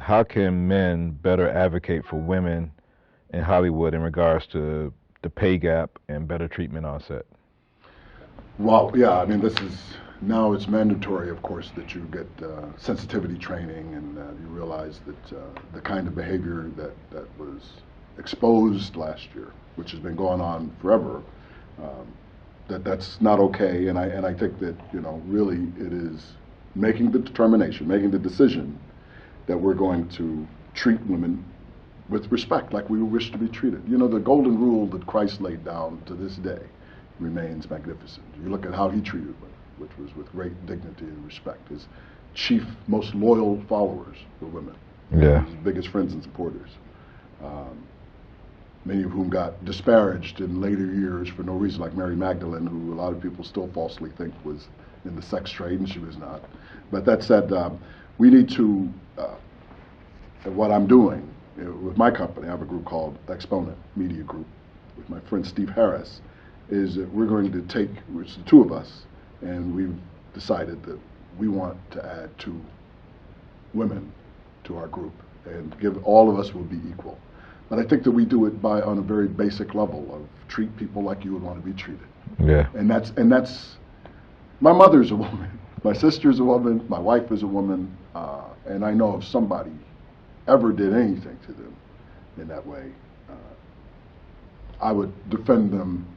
how can men better advocate for women in Hollywood in regards to the pay gap and better treatment on set? Well, yeah, I mean, this is, now it's mandatory, of course, that you get sensitivity training, and you realize that the kind of behavior that was exposed last year, which has been going on forever, that's not okay. And I think that, you know, really it is making the determination, making the decision that we're going to treat women with respect, like we wish to be treated. You know, the golden rule that Christ laid down to this day remains magnificent. You look at how he treated women, which was with great dignity and respect. His chief, most loyal followers were women. Yeah. His biggest friends and supporters. Many of whom got disparaged in later years for no reason, like Mary Magdalene, who a lot of people still falsely think was in the sex trade, and she was not. But that said, we need to, what I'm doing with my company, I have a group called Exponent Media Group, with my friend Steve Harris, is that we're going to take, it's the two of us, and we've decided that we want to add 2 women to our group, and give, all of us will be equal. But I think that we do it on a very basic level of treat people like you would want to be treated. Yeah. And that's, my mother's a woman, my sister's a woman, my wife is a woman, and I know if somebody ever did anything to them in that way, I would defend them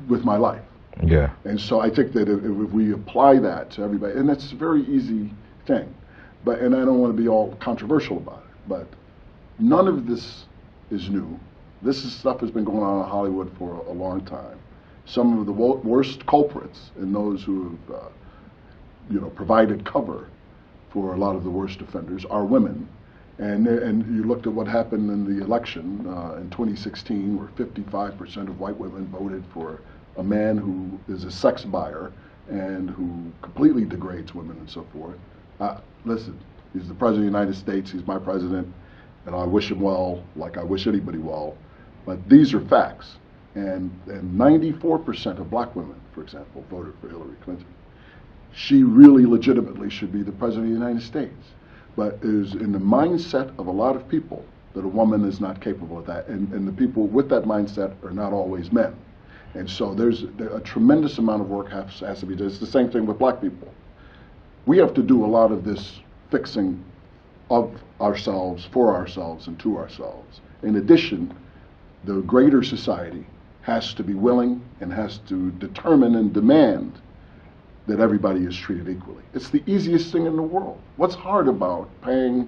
with my life. Yeah. And so I think that if we apply that to everybody, and that's a very easy thing, and I don't want to be all controversial about it, but none of this is new. This stuff has been going on in Hollywood for a long time. Some of the worst culprits and those who have, provided cover for a lot of the worst offenders are women. And you looked at what happened in the election in 2016, where 55% of white women voted for a man who is a sex buyer and who completely degrades women and so forth. Listen, he's the president of the United States, he's my president, and I wish him well, like I wish anybody well. But these are facts. And 94% of black women, for example, voted for Hillary Clinton. She really legitimately should be the president of the United States. But it is in the mindset of a lot of people that a woman is not capable of that. And the people with that mindset are not always men. And so there's a tremendous amount of work has to be done. It's the same thing with black people. We have to do a lot of this fixing of ourselves, for ourselves, and to ourselves. In addition, the greater society has to be willing and has to determine and demand that everybody is treated equally. It's the easiest thing in the world. What's hard about paying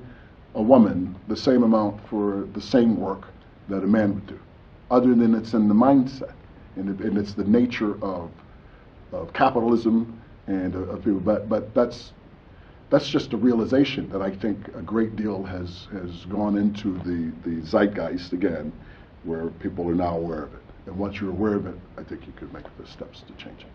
a woman the same amount for the same work that a man would do? Other than it's in the mindset, and it's the nature of capitalism and of people. But that's just a realization that I think a great deal has gone into the zeitgeist again, where people are now aware of it. And once you're aware of it, I think you could make the steps to change it.